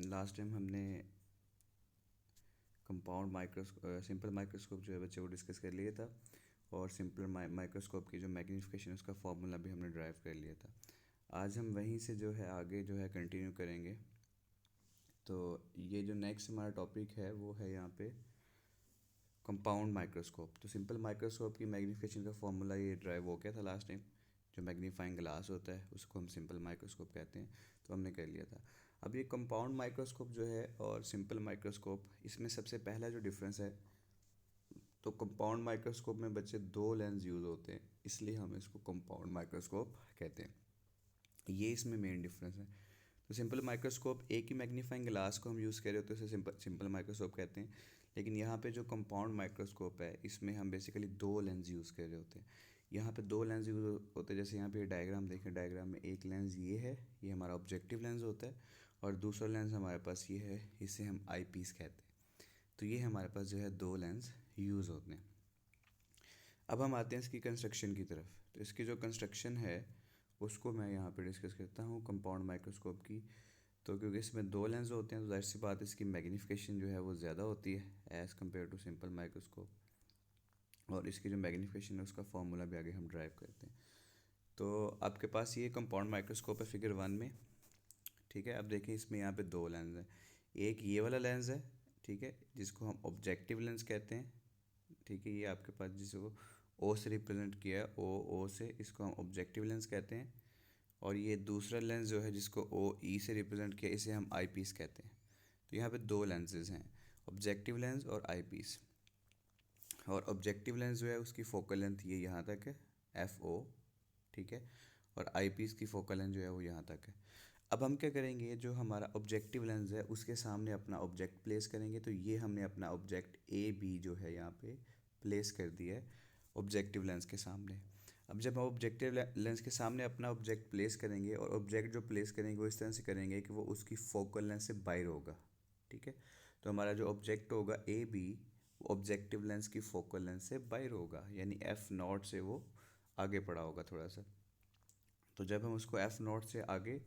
Last time हमने compound simple microscope जो है बच्चे वो डिस्कस कर लिया था, और सिंपल माइक्रोस्कोप की जो मैग्नीफिकेशन उसका फार्मूला भी हमने ड्राइव कर लिया था। आज हम वहीं से जो है आगे जो है कंटिन्यू करेंगे। तो ये जो नेक्स्ट हमारा टॉपिक है वो है यहाँ पे कंपाउंड माइक्रोस्कोप। तो सिंपल माइक्रोस्कोप की मैग्नीफिकेशन का फार्मूला ये ड्राइव हो गया था लास्ट टाइम। जो मैग्नीफाइंग ग्लास होता है उसको हम सिंपल माइक्रोस्कोप कहते हैं, तो हमने कर लिया था। अब ये कंपाउंड माइक्रोस्कोप जो है और सिंपल माइक्रोस्कोप, इसमें सबसे पहला जो डिफरेंस है, तो कंपाउंड माइक्रोस्कोप में बच्चे दो लेंस यूज़ होते हैं, इसलिए हम इसको कंपाउंड माइक्रोस्कोप कहते हैं। ये इसमें मेन डिफरेंस है। तो सिंपल माइक्रोस्कोप एक ही मैग्नीफाइंग ग्लास को हम यूज़ कर रहे होते हैं, उसे सिंपल सिंपल माइक्रोस्कोप कहते हैं। लेकिन यहाँ पे जो कंपाउंड माइक्रोस्कोप है इसमें हम बेसिकली दो लेंस यूज़ कर रहे होते हैं। यहाँ पे दो लेंस यूज़ होते हैं। जैसे यहाँ पे डायग्राम देखें, डायग्राम में एक लेंस ये है, ये हमारा ऑब्जेक्टिव लेंस होता है, और दूसरा लेंस हमारे पास ये है, इसे हम आई पीस कहते हैं। तो ये हमारे पास जो है दो लेंस यूज़ होते हैं। अब हम आते हैं इसकी कंस्ट्रक्शन की तरफ। तो इसकी जो कंस्ट्रक्शन है उसको मैं यहाँ पे डिस्कस करता हूँ कंपाउंड माइक्रोस्कोप की। तो क्योंकि इसमें दो लेंस होते हैं तो जाहिर सी बात इसकी मैग्नीफिकेशन जो है वो ज़्यादा होती है as compare to simple microscope, और इसकी जो मैग्नीफिकेशन है उसका फार्मूला भी आगे हम ड्राइव करते हैं। तो आपके पास ये कंपाउंड माइक्रोस्कोप है फिगर 1 में, ठीक है। अब देखें इसमें यहाँ पे दो लेंस हैं। एक ये वाला लेंस है, ठीक है, जिसको हम ऑब्जेक्टिव लेंस कहते हैं, ठीक है। ये आपके पास जिसको ओ से रिप्रेजेंट किया है, ओ से, इसको हम ऑब्जेक्टिव लेंस कहते हैं। और ये दूसरा लेंस जो है जिसको ओ ई से रिप्रेजेंट किया, इसे हम आई पीस कहते हैं। तो यहाँ पे दो लेंसेज हैं, ऑब्जेक्टिव लेंस और आई पीस। और ऑब्जेक्टिव लेंस जो है उसकी फोकल लेंथ ये यहाँ तक है, एफ ओ, ठीक है। और आई पीस की फोकल लेंथ जो है वो यहाँ तक है। अब हम क्या करेंगे, जो हमारा ऑब्जेक्टिव लेंस है उसके सामने अपना ऑब्जेक्ट प्लेस करेंगे। तो ये हमने अपना ऑब्जेक्ट ए बी जो है यहाँ पे प्लेस कर दिया है ऑब्जेक्टिव लेंस के सामने। अब जब हम ऑब्जेक्टिव लेंस के सामने अपना ऑब्जेक्ट प्लेस करेंगे, और ऑब्जेक्ट जो प्लेस करेंगे वो इस तरह से करेंगे कि वो उसकी फोकल लेंस से बाहर होगा, ठीक है। तो हमारा जो ऑब्जेक्ट होगा ए बी, वो ऑब्जेक्टिव लेंस की फोकल लेंस से बाहर होगा, यानी एफ नॉट से वो आगे पड़ा होगा थोड़ा सा। तो जब हम उसको एफ नॉट से आगे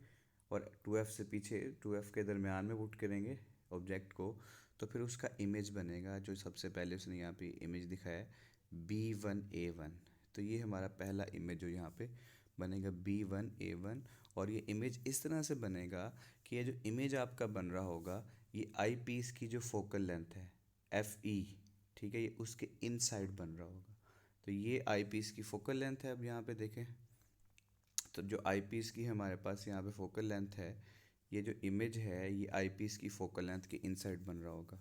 और टू एफ से पीछे, टू एफ के दरमियान में पुट करेंगे ऑब्जेक्ट को, तो फिर उसका इमेज बनेगा जो सबसे पहले उसने यहाँ पे इमेज दिखाया है, B1A1। तो ये हमारा पहला इमेज जो यहाँ पे बनेगा B1A1। और ये इमेज इस तरह से बनेगा कि ये जो इमेज आपका बन रहा होगा, ये आई पीस की जो फोकल लेंथ है FE, ठीक है, ये उसके इनसाइड बन रहा होगा। तो ये आई पीस की फोकल लेंथ है। अब यहाँ पे देखें, तो जो आई पीस की हमारे पास यहाँ पे फोकल लेंथ है, ये जो इमेज है ये आई पीस की फोकल लेंथ के इनसाइड बन रहा होगा।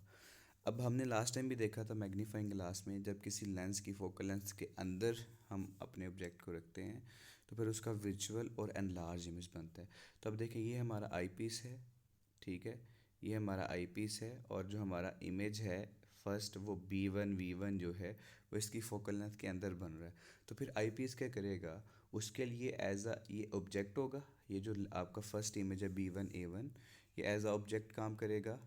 अब हमने लास्ट टाइम भी देखा था मैग्नीफाइंग ग्लास में, जब किसी लेंस की फोकल लेंथ के अंदर हम अपने ऑब्जेक्ट को रखते हैं तो फिर उसका विजुअल और एनलार्ज इमेज बनता है। तो अब देखिए ये हमारा आई पीस है, ठीक है, ये हमारा आई पीस है, और जो हमारा इमेज है फर्स्ट वो B1V1 जो है वो इसकी फोकल लेंथ के अंदर बन रहा है। तो फिर आई पीस क्या करेगा, उसके लिए एज अ ये ऑब्जेक्ट होगा, ये जो आपका फर्स्ट इमेज है B1A1, ये एज अ ऑब्जेक्ट काम करेगा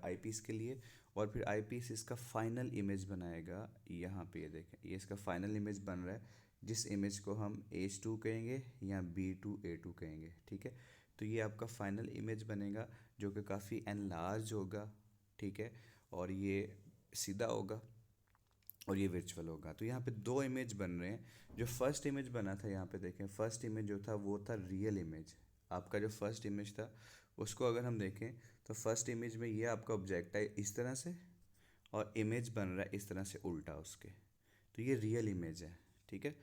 आई पीस के लिए। और फिर आई पीस इसका फाइनल इमेज बनाएगा। यहाँ पे ये देखें, ये इसका फाइनल इमेज बन रहा है, जिस इमेज को हम H2 कहेंगे या B2A2 कहेंगे, ठीक है। तो ये आपका फाइनल इमेज बनेगा जो कि काफ़ी एनलार्ज होगा, ठीक है, और ये सीधा होगा और ये वर्चुअल होगा। तो यहाँ पे दो इमेज बन रहे हैं। जो फर्स्ट इमेज बना था, यहाँ पे देखें, फर्स्ट इमेज जो था वो था रियल इमेज। आपका जो फर्स्ट इमेज था उसको अगर हम देखें तो फर्स्ट इमेज में ये आपका ऑब्जेक्ट है इस तरह से, और इमेज बन रहा है इस तरह से उल्टा उसके। तो ये रियल इमेज है, ठीक है।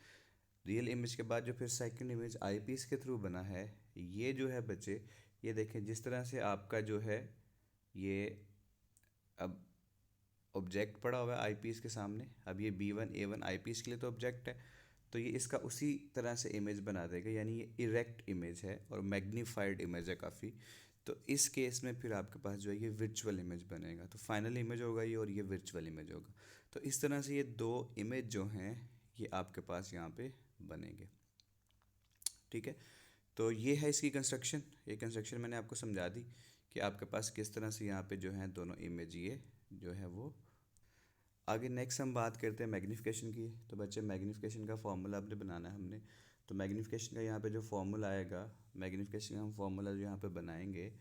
रियल इमेज के बाद जो फिर सेकंड इमेज आई पीस के थ्रू बना है, ये जो है बच्चे, ये देखें जिस तरह से आपका जो है ये अब ऑब्जेक्ट पड़ा हुआ है आई पीस के सामने। अब ये B1A1 आई पीस के लिए तो ऑब्जेक्ट है, तो ये इसका उसी तरह से इमेज बना देगा, यानी ये इरेक्ट इमेज है और मैग्नीफाइड इमेज है काफ़ी। तो इस केस में फिर आपके पास जो है ये विर्चुअल इमेज बनेगा। तो फाइनल इमेज होगा ये, और ये विर्चुअल इमेज होगा। तो इस तरह से ये दो इमेज जो हैं ये आपके पास यहाँ पे बनेंगे, ठीक है। तो ये है इसकी कंस्ट्रक्शन। ये कंस्ट्रक्शन मैंने आपको समझा दी कि आपके पास किस तरह से यहाँ पे जो है दोनों इमेज ये जो है वो। आगे नेक्स्ट हम बात करते हैं मैग्नीफिकेशन की। तो बच्चे मैग्नीफिकेशन का फॉर्मूला अपने बनाना है हमने। तो मैग्नीफिकेशन का यहाँ पे जो फॉर्मूला आएगा, मैग्नीफिकेशन का हम फॉर्मूला जो यहाँ पे बनाएंगे,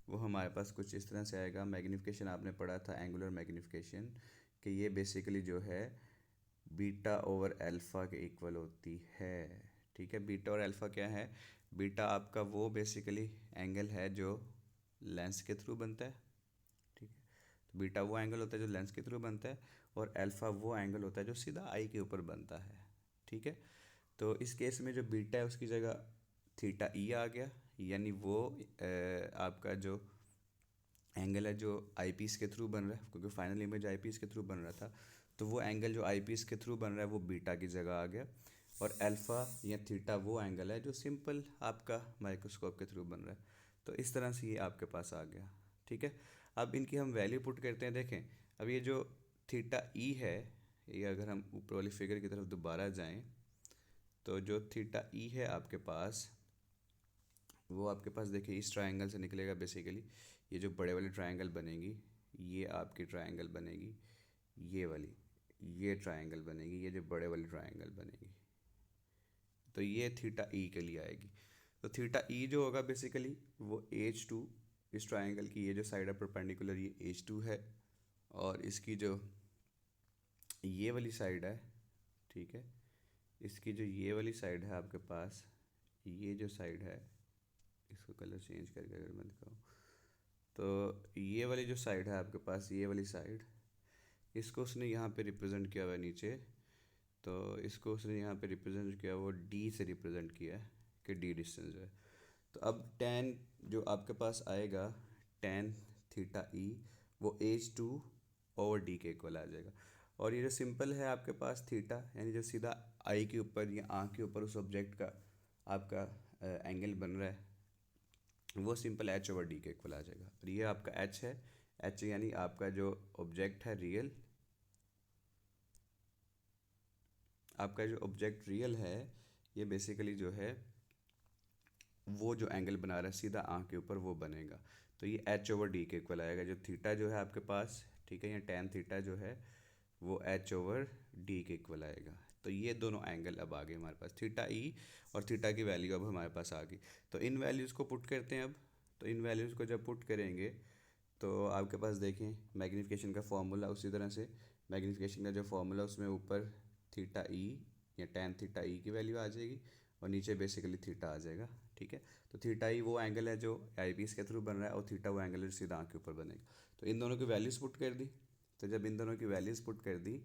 वो हमारे पास कुछ इस तरह से आएगा। मैग्नीफिकेशन आपने पढ़ा था, एंगुलर मैग्नीफिकेशन, कि ये बेसिकली जो है बीटा ओवर अल्फ़ा के इक्वल होती है। ठीक है, बीटा और अल्फ़ा क्या है? बीटा आपका वो बेसिकली एंगल है जो लेंस के थ्रू बनता है। ठीक है, तो बीटा वो एंगल होता है जो लेंस के थ्रू बनता है, और अल्फ़ा वो एंगल होता है जो सीधा आई के ऊपर बनता है। ठीक है, तो इस केस में जो बीटा है उसकी जगह थीटा ई आ गया, यानी वो आपका जो एंगल है जो आई पीस के थ्रू बन रहा है, क्योंकि फाइनल इमेज आई पीस के थ्रू बन रहा था, तो वो एंगल जो आई पीस के थ्रू बन रहा है वो बीटा की जगह आ गया। और अल्फ़ा या थीटा वो एंगल है जो सिंपल आपका माइक्रोस्कोप के थ्रू बन रहा है। तो इस तरह से ये आपके पास आ गया। ठीक है, अब इनकी हम वैल्यू पुट करते हैं। देखें, अब ये जो थीटा ई है, ये अगर हम ऊपर वाली फिगर की तरफ दोबारा जाएं, तो जो थीटा ई है आपके पास, वो आपके पास देखिए इस ट्रायंगल से निकलेगा बेसिकली। ये जो बड़े वाली ट्रायंगल बनेगी, ये आपकी ट्रायंगल बनेगी, ये वाली, ये ट्रायंगल बनेगी, ये जो बड़े वाली ट्रायंगल बनेगी, तो ये थीटा ई के लिए आएगी। तो थीटा ई जो होगा बेसिकली वो एच टू, इस ट्रायंगल की ये जो साइड है परपेंडिकुलर, ये एच टू है, और इसकी जो ये वाली साइड है, ठीक है, इसकी जो ये वाली साइड है आपके पास, ये जो साइड है, इसको कलर चेंज करके अगर मैं दिखाऊँ, तो ये वाली जो साइड है आपके पास, ये वाली साइड, इसको उसने यहाँ पे रिप्रेजेंट किया हुआ है नीचे। तो इसको उसने यहाँ पे रिप्रेजेंट किया, वो डी से रिप्रेजेंट किया है कि डी डिस्टेंस है। तो अब टेन जो आपके पास आएगा, टेन थीटा ई, वो एच टू ओवर डी के इक्वल आ जाएगा। और ये जो सिंपल है आपके पास थीटा, यानी जो सीधा आई के ऊपर या आँख के ऊपर उस ऑब्जेक्ट का आपका एंगल बन रहा है, वो सिंपल एच ओवर डी के इक्वल आ जाएगा। और ये आपका एच है, एच यानी आपका जो ऑब्जेक्ट है रियल, आपका जो ऑब्जेक्ट रियल है, ये बेसिकली जो है वो जो एंगल बना रहा है सीधा आँख के ऊपर, वो बनेगा। तो ये एच ओवर डी के इक्वल आएगा। जो थीटा जो है आपके पास, ठीक है, ये टेन थीटा जो है वो एच ओवर डी के इक्वल आएगा। तो ये दोनों एंगल अब आ गए हमारे पास, थीटा ई और थीटा की वैल्यू अब हमारे पास आ गई। तो इन वैल्यूज़ को पुट करते हैं अब। तो इन वैल्यूज़ को जब पुट करेंगे तो आपके पास देखें मैग्नीफिकेशन का फॉर्मूला उसी तरह से, मैग्नीफिकेशन का जो फॉर्मूला उसमें ऊपर थीटा ई या टेन थीटा ई की वैल्यू आ जाएगी, और नीचे बेसिकली थीटा आ जाएगा। ठीक है, तो थीटा ई वो एंगल है जो आई पीस के थ्रू बन रहा है, और थीटा वो एंगल है जो सीधा आँख के ऊपर बनेगा। तो इन दोनों की वैल्यूज़ पुट कर दी। तो जब इन दोनों की वैल्यूज़ पुट कर दी,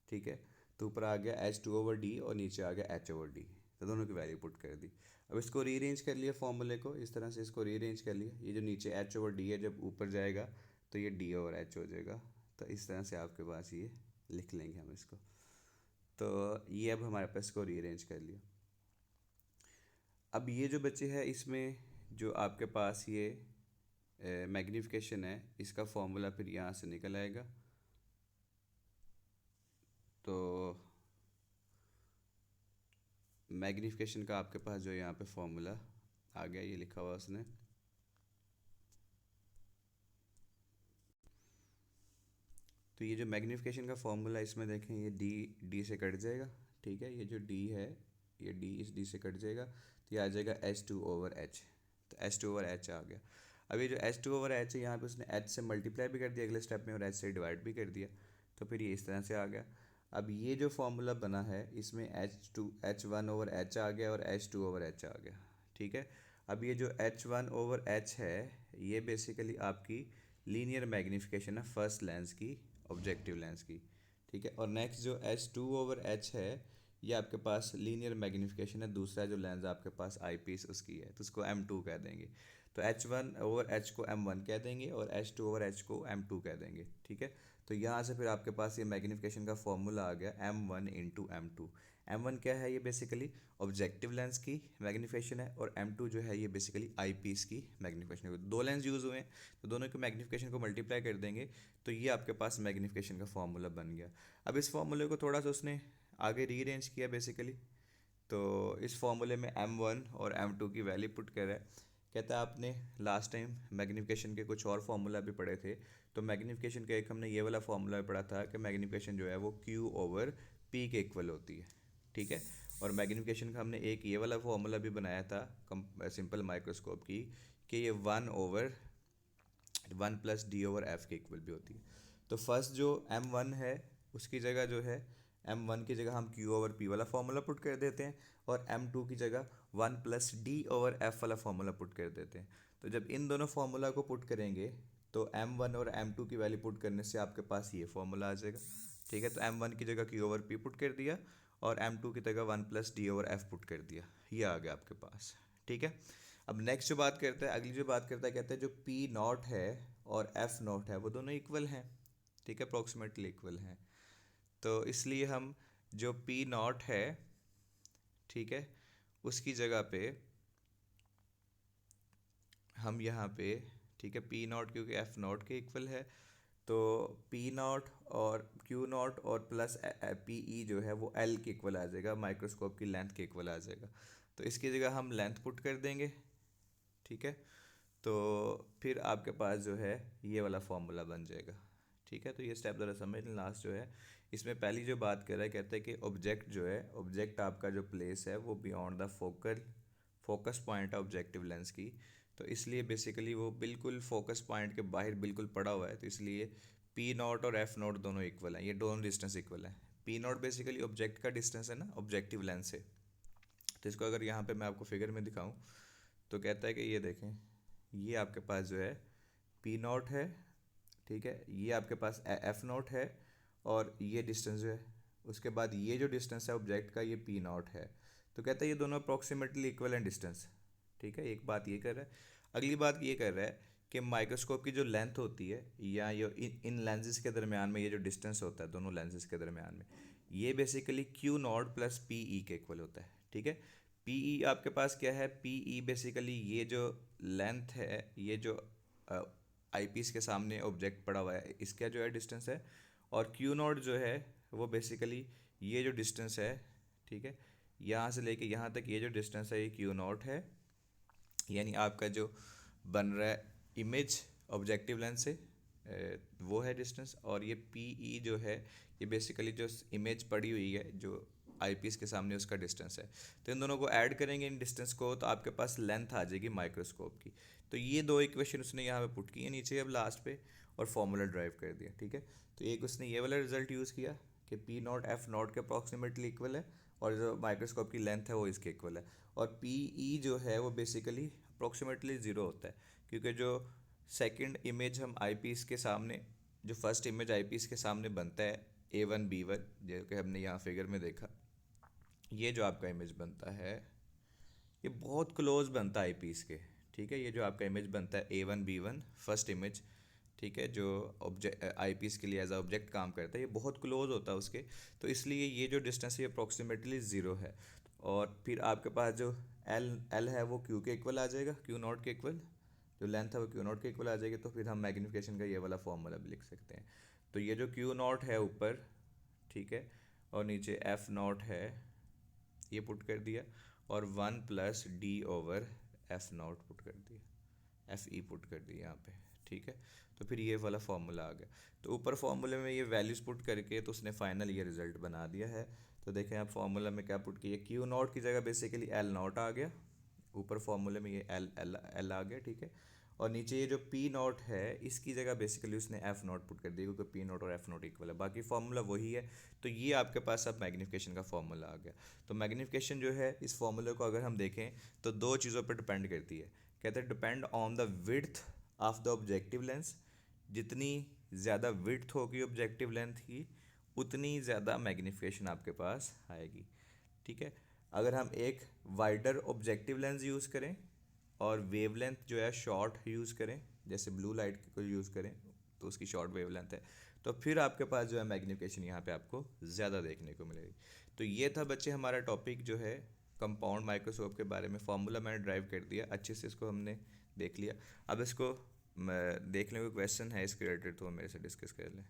ठीक है, तो ऊपर आ गया एच टू ओवर डी और नीचे आ गया एच ओवर डी। तो दोनों की वैल्यू पुट कर दी। अब इसको रीअरेंज कर लिया फॉर्मूले को, इस तरह से इसको रीअरेंज कर लिया। ये जो नीचे एच ओवर डी है जब ऊपर जाएगा तो ये डी ओवर एच हो जाएगा। तो इस तरह से आपके पास ये लिख लेंगे हम इसको। तो ये अब हमारे पास इसको रीअरेंज कर लिया। अब ये जो बचे हैं इसमें जो आपके पास ये मैग्नीफिकेशन है, इसका फॉर्मूला फिर यहाँ से निकल आएगा। तो मैग्नीफिकेशन का आपके पास जो यहाँ पे फॉर्मूला आ गया, ये लिखा हुआ उसने, तो ये जो मैग्नीफिकेशन का फॉर्मूला इसमें देखें, ये डी डी से कट जाएगा। ठीक है, ये जो डी है, ये डी इस डी से कट जाएगा, तो ये आ जाएगा एच टू ओवर एच। तो एच टू ओवर एच आ गया। अब ये जो एच टू ओवर एच है, यहाँ पे उसने एच से मल्टीप्लाई भी कर दिया अगले स्टेप में, और एच से डिवाइड भी कर दिया। तो फिर ये इस तरह से आ गया। अब ये जो फॉर्मूला बना है इसमें एच वन ओवर एच आ गया और एच टू ओवर एच आ गया। ठीक है, अब ये जो एच वन ओवर एच है, ये बेसिकली आपकी लीनियर मैग्नीफिकेशन है फर्स्ट लेंस की, ऑब्जेक्टिव लेंस की। ठीक है, और नेक्स्ट जो एच टू ओवर एच है, ये आपके पास लीनियर मैग्नीफिकेशन है दूसरा जो लेंस आपके पास आई पीस उसकी है, तो उसको एम टू कह देंगे। तो एच वन ओवर एच को एम वन कह देंगे और एच टू ओवर एच को एम टू कह देंगे। ठीक है, तो यहाँ से फिर आपके पास ये मैग्नीफिकेशन का फॉर्मूला आ गया M one into M two. M one क्या है? ये बेसिकली ऑब्जेक्टिव लेंस की मैग्नीफिकेशन है, और एम टू जो है ये बेसिकली आई पीस की मैग्नीफिकेशन है। दो लेंस यूज़ हुए हैं, तो दोनों के मैग्नीफिकेशन को मल्टीप्लाई कर देंगे, तो ये आपके पास मैग्नीफिकेशन का फॉर्मूला बन गया। अब इस फॉर्मूले को थोड़ा सा उसने आगे रीअरेंज किया बेसिकली। तो इस फॉर्मूले में एम वन और एम टू की वैल्यू पुट कर है। कहता है आपने लास्ट टाइम मैग्नीफिकेशन के कुछ और फार्मूला भी पढ़े थे, तो मैग्नीफिकेशन का एक हमने ये वाला फार्मूला भी पढ़ा था कि मैग्नीफिकेशन जो है वो क्यू ओवर पी के इक्वल होती है। ठीक है, और मैग्नीफिकेशन का हमने एक ये वाला फार्मूला भी बनाया था सिंपल माइक्रोस्कोप की, कि ये वन ओवर 1+d/f के इक्वल भी होती है। तो फर्स्ट जो m1 है उसकी जगह जो है m1 की जगह हम q/p वाला फॉर्मूला पुट कर देते हैं, और m2 की जगह 1+d/f वाला फॉर्मूला पुट कर देते हैं। तो जब इन दोनों फार्मूला को पुट करेंगे तो m1 और m2 की वैल्यू पुट करने से आपके पास ये फॉर्मूला आ जाएगा। ठीक है, तो m1 की जगह q/p पुट कर दिया और m2 की जगह 1+d/f पुट कर दिया, ये आ गया आपके पास। ठीक है, अब नेक्स्ट जो बात करता है, अगली जो बात करता है, कहते हैं जो p नॉट है और f नॉट है वो दोनों इक्वल हैं। ठीक है, अप्रॉक्सीमेटली इक्वल हैं। तो इसलिए हम जो p नॉट है, ठीक है, उसकी जगह पे हम यहाँ पे, ठीक है, पी नॉट क्योंकि एफ नॉट के इक्वल है, तो पी नॉट और क्यू नॉट और प्लस पी ई जो है वो एल के इक्वल आ जाएगा, माइक्रोस्कोप की लेंथ के इक्वल आ जाएगा। तो इसकी जगह हम लेंथ पुट कर देंगे। ठीक है, तो फिर आपके पास जो है ये वाला फॉर्मूला बन जाएगा। ठीक है, तो ये स्टेप ज़रा समझ लें। लास्ट जो है इसमें पहली जो बात कर रहा है, कहते हैं कि ऑब्जेक्ट जो है, ऑब्जेक्ट आपका जो प्लेस है वो बियॉन्ड द फोकस पॉइंट है ऑब्जेक्टिव लेंस की। तो इसलिए बेसिकली वो बिल्कुल फोकस पॉइंट के बाहर बिल्कुल पड़ा हुआ है, तो इसलिए पी नॉट और एफ नॉट दोनों इक्वल हैं, ये दोनों डिस्टेंस इक्वल है। पी नॉट बेसिकली ऑब्जेक्ट का डिस्टेंस है ना ऑब्जेक्टिव लेंस से। तो इसको अगर यहाँ पे मैं आपको फिगर में दिखाऊं तो कहता है कि ये देखें, ये आपके पास जो है पी नॉट है, ठीक है, ये आपके पास एफ नॉट है, और ये डिस्टेंस जो है उसके बाद ये जो डिस्टेंस है ऑब्जेक्ट का ये पी नॉट है। तो कहता है ये दोनों अप्रॉक्सीमेटली इक्वल हैं डिस्टेंस। ठीक है, एक बात ये कर रहा है। अगली बात ये कर रहा है कि माइक्रोस्कोप की जो लेंथ होती है या ये इन लेंसेज के दरमियान में ये जो डिस्टेंस होता है दोनों लेंसेज के दरमियान में, ये basically Q not plus P E के इक्वल होता है। ठीक है, पी ई आपके पास क्या है, पी ई बेसिकली ये जो लेंथ है, ये जो आई पीस के सामने ऑब्जेक्ट पड़ा हुआ है इसका जो है डिस्टेंस है, और क्यू नॉट जो है वो बेसिकली ये जो डिस्टेंस है, ठीक है, यहाँ से लेके यहाँ तक ये जो डिस्टेंस है ये क्यू नॉट है, यानी आपका जो बन रहा है इमेज ऑब्जेक्टिव लेंस से वो है डिस्टेंस, और ये पी ई जो है ये बेसिकली जो इमेज पड़ी हुई है जो आईपीस के सामने उसका डिस्टेंस है। तो इन दोनों को ऐड करेंगे इन डिस्टेंस को तो आपके पास लेंथ आ जाएगी माइक्रोस्कोप की। तो ये दो इक्वेशन उसने यहाँ पे पुट की है नीचे अब लास्ट पे, और फॉर्मूला ड्राइव कर दिया। ठीक है, तो एक उसने ये वाला रिजल्ट यूज़ किया कि पी नॉट एफ नॉट के अप्रॉक्सीमेटली इक्वल है, और जो माइक्रोस्कोप की लेंथ है वो इसके इक्वल है, और पी ई जो है वो बेसिकली अप्रॉक्सीमेटली ज़ीरो होता है, क्योंकि जो सेकंड इमेज हम आई पीस के सामने, जो फर्स्ट इमेज आई पीस के सामने बनता है A1 B1, जो कि हमने यहाँ फिगर में देखा, ये जो आपका इमेज बनता है ये बहुत क्लोज बनता है आई पीस के। ठीक है, ये जो आपका इमेज बनता है A1 B1 फर्स्ट इमेज, ठीक है, जो ऑब्जेक्ट आई पीस के लिए एज अ ऑब्जेक्ट काम करता है, ये बहुत क्लोज होता है उसके। तो इसलिए ये जो डिस्टेंस है ये अप्रॉक्सीमेटली ज़ीरो है, और फिर आपके पास जो एल एल है वो क्यू के इक्वल आ जाएगा, क्यू नॉट के इक्वल, जो लेंथ है वो क्यू नॉट के इक्वल आ जाएगी। तो फिर हम मैग्नीफिकेशन का ये वाला फॉर्मूला भी लिख सकते हैं। तो ये जो क्यू नॉट है ऊपर, ठीक है, और नीचे एफ नॉट है, ये पुट कर दिया, और 1+d/f नॉट पुट कर दिया, एफ ई पुट कर दिया यहाँ पे। ठीक है, तो फिर ये वाला फॉर्मूला आ गया। तो ऊपर फॉर्मूले में ये वैल्यूज़ पुट करके तो उसने फाइनल ये रिजल्ट बना दिया है। तो देखें आप फॉर्मूला में क्या पुट किया, क्यू नॉट की जगह बेसिकली एल नॉट आ गया, ऊपर फॉर्मूले में ये एल एल एल आ गया। ठीक है, और नीचे ये जो पी नॉट है इसकी जगह बेसिकली उसने एफ नॉट पुट कर दिया, क्योंकि पी नॉट और एफ नॉट इक्वल है, बाकी फॉर्मूला वही है। तो ये आपके पास अब मैग्नीफिकेशन का फॉर्मूला आ गया। तो मैग्नीफिकेशन जो है इस फॉर्मूले को अगर हम देखें तो दो चीज़ों पर डिपेंड करती है। कहते हैं depend on the width of the objective lens, जितनी ज़्यादा विड्थ होगी ऑब्जेक्टिव लेंथ की उतनी ज़्यादा मैग्नीफिकेशन आपके पास आएगी। ठीक है, अगर हम एक वाइडर ऑब्जेक्टिव लेंस यूज़ करें और वेवलेंथ जो है शॉर्ट यूज़ करें, जैसे ब्लू लाइट को यूज़ करें तो उसकी शॉर्ट वेवलेंथ है, तो फिर आपके पास जो है मैग्नीफिकेशन यहाँ पे आपको ज़्यादा देखने को मिलेगी। तो ये था बच्चे हमारा टॉपिक जो है कंपाउंड माइक्रोस्कोप के बारे में। फार्मूला मैंने ड्राइव कर दिया अच्छे से, इसको हमने देख लिया। अब इसको देख लें कोई क्वेश्चन है इसके रिलेटेड तो मेरे से डिस्कस कर लें।